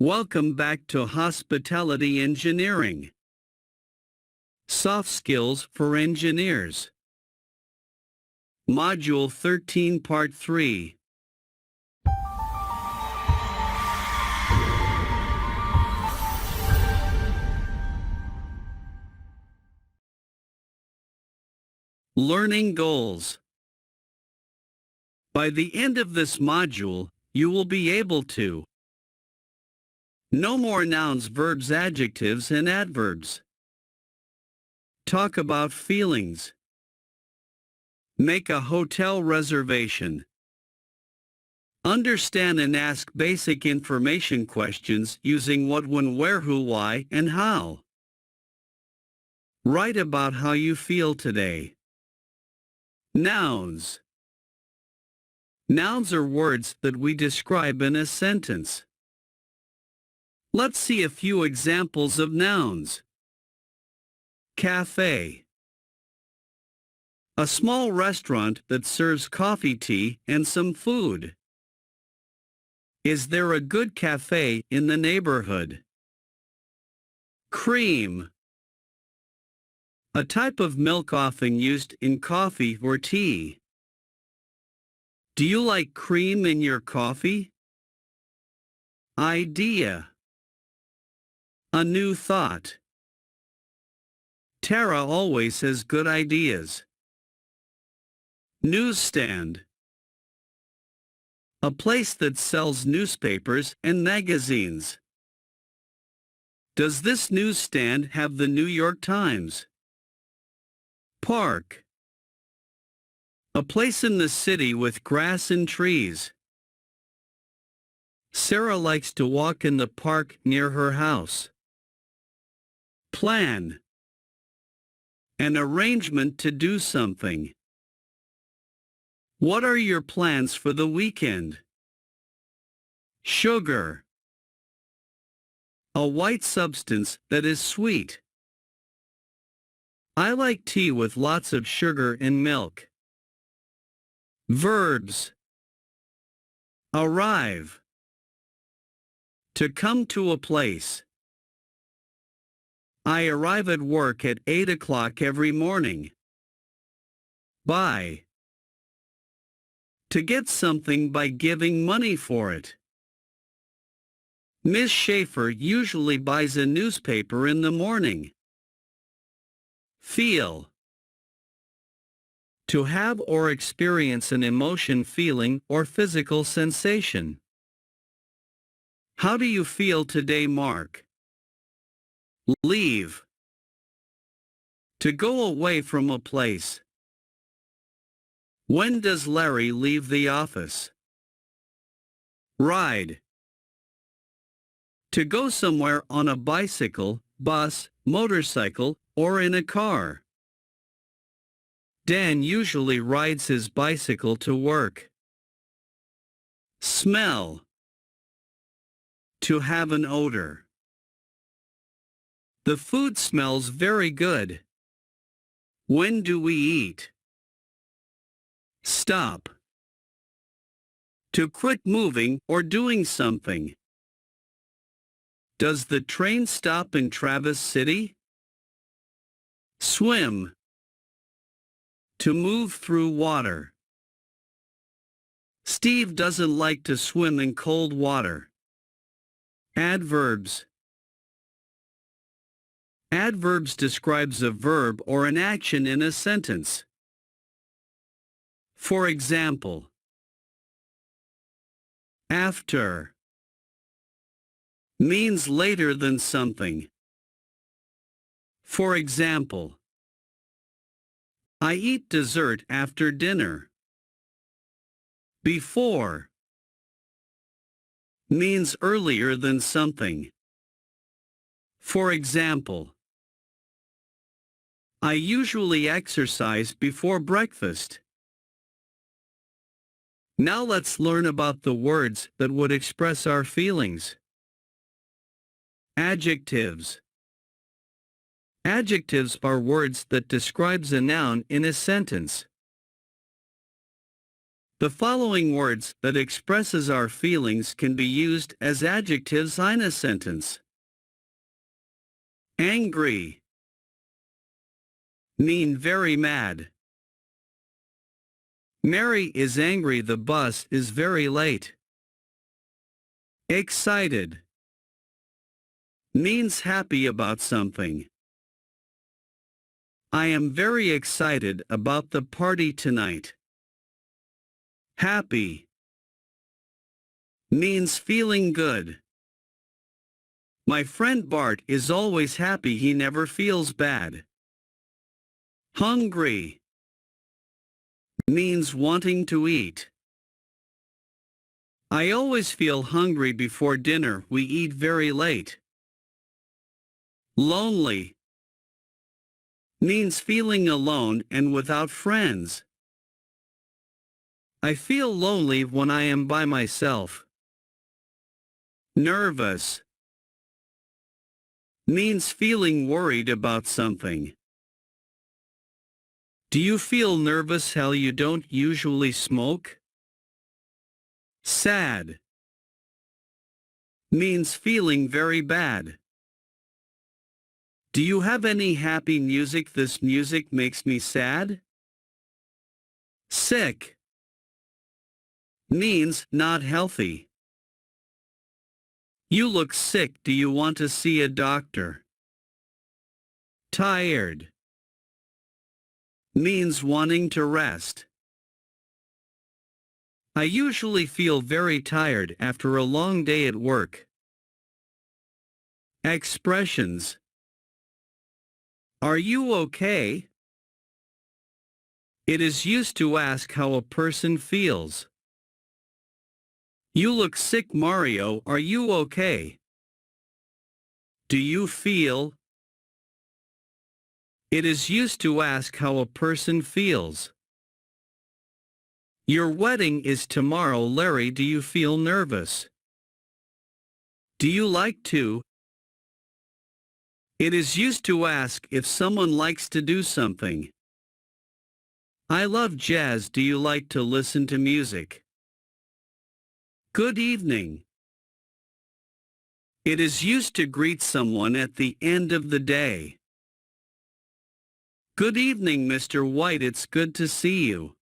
Welcome back to Hospitality Engineering. Soft Skills for Engineers. Module 13 Part 3. Learning Goals. By the end of this module, you will be able to know more nouns, verbs, adjectives, and adverbs. Talk about feelings. Make a hotel reservation. Understand and ask basic information questions using what, when, where, who, why, and how. Write about how you feel today. Nouns. Nouns are words that we describe in a sentence. Let's see a few examples of nouns. Cafe. A small restaurant that serves coffee, tea, and some food. Is there a good cafe in the neighborhood? Cream. A type of milk often used in coffee or tea. Do you like cream in your coffee? Idea. A new thought. Tara always has good ideas. Newsstand. A place that sells newspapers and magazines. Does this newsstand have the New York Times? Park. A place in the city with grass and trees. Sarah likes to walk in the park near her house. Plan. An arrangement to do something. What are your plans for the weekend? Sugar. A white substance that is sweet. I like tea with lots of sugar and milk. Verbs. Arrive. To come to a place. I arrive at work at 8 o'clock every morning. Buy. To get something by giving money for it. Miss Schaefer usually buys a newspaper in the morning. Feel. To have or experience an emotion, feeling, or physical sensation. How do you feel today, Mark? Leave. To go away from a place. When does Larry leave the office? Ride. To go somewhere on a bicycle, bus, motorcycle, or in a car. Dan usually rides his bicycle to work. Smell. To have an odor. The food smells very good. When do we eat? Stop. To quit moving or doing something. Does the train stop in Traverse City? Swim. To move through water. Steve doesn't like to swim in cold water. Adverbs. Adverbs describes a verb or an action in a sentence. For example, after means later than something. For example, I eat dessert after dinner. Before means earlier than something. For example, I usually exercise before breakfast. Now let's learn about the words that would express our feelings. Adjectives. Adjectives are words that describes a noun in a sentence. The following words that expresses our feelings can be used as adjectives in a sentence. Angry. Mean very mad. Mary is angry the bus is very late. Excited. Means happy about something. I am very excited about the party tonight. Happy. Means feeling good. My friend Bart is always happy, he never feels bad. Hungry. Means wanting to eat. I always feel hungry before dinner, we eat very late. Lonely. Means feeling alone and without friends. I feel lonely when I am by myself. Nervous. Means feeling worried about something. Do you feel nervous how you don't usually smoke? Sad. Means feeling very bad. Do you have any happy music? This music makes me sad. Sick. Means not healthy. You look sick. Do you want to see a doctor? Tired. Means wanting to rest. I usually feel very tired after a long day at work. Expressions. Are you okay? It is used to ask how a person feels. You look sick, Mario. Are you okay? Do you feel? It is used to ask how a person feels. Your wedding is tomorrow, Larry. Do you feel nervous? Do you like to? It is used to ask if someone likes to do something. I love jazz. Do you like to listen to music? Good evening. It is used to greet someone at the end of the day. Good evening, Mr. White. It's good to see you.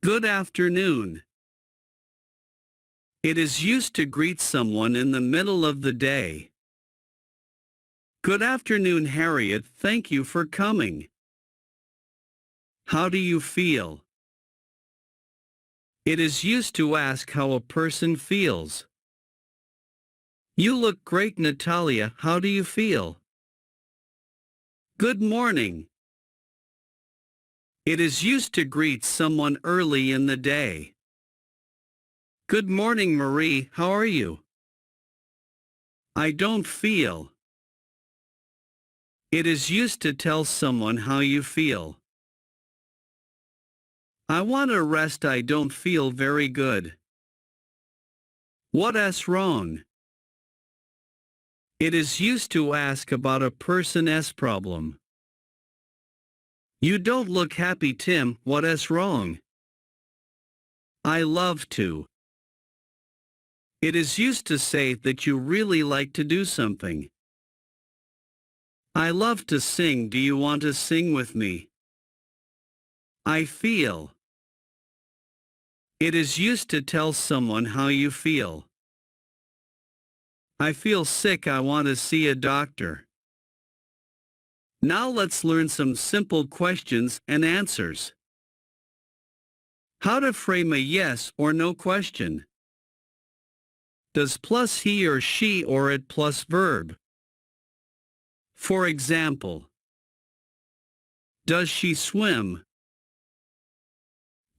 Good afternoon. It is used to greet someone in the middle of the day. Good afternoon, Harriet. Thank you for coming. How do you feel? It is used to ask how a person feels. You look great, Natalia. How do you feel? Good morning. It is used to greet someone early in the day. Good morning, Marie. How are you? I don't feel. It is used to tell someone how you feel. I want to rest. I don't feel very good. What's wrong? It is used to ask about a person's problem. You don't look happy, Tim. What's wrong? I love to. It is used to say that you really like to do something. I love to sing. Do you want to sing with me? I feel. It is used to tell someone how you feel. I feel sick. I want to see a doctor. Now let's learn some simple questions and answers. How to frame a yes or no question. Does plus he or she or it plus verb? For example, does she swim?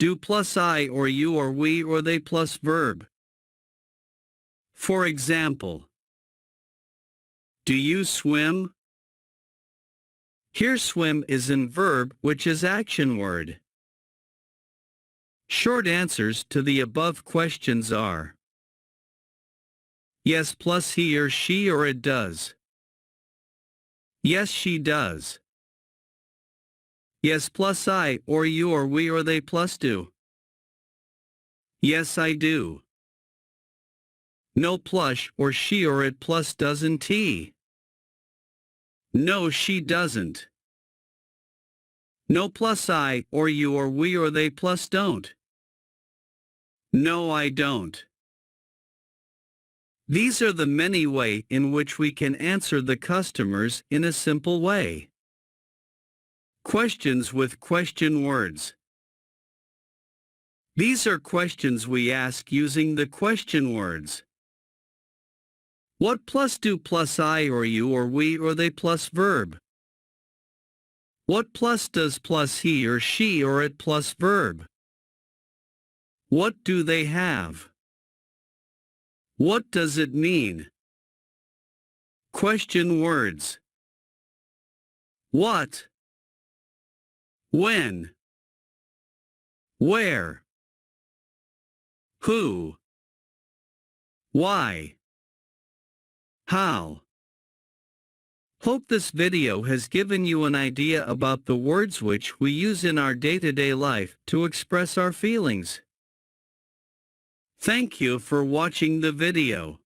Do plus I or you or we or they plus verb. For example, do you swim? Here swim is in verb, which is action word. Short answers to the above questions are yes plus he or she or it does. Yes, she does. Yes plus I or you or we or they plus do. Yes, I do. No plush or she or it plus doesn't he? No, she doesn't. No plus I or you or we or they plus don't. No, I don't. These are the many ways in which we can answer the customers in a simple way. Questions with question words. These are questions we ask using the question words. What plus do plus I or you or we or they plus verb? What plus does plus he or she or it plus verb? What do they have? What does it mean? Question words. What? When? Where? Who? Why? How? Hope this video has given you an idea about the words which we use in our day-to-day life to express our feelings. Thank you for watching the video.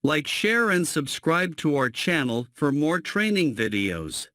Like, share and subscribe to our channel for more training videos.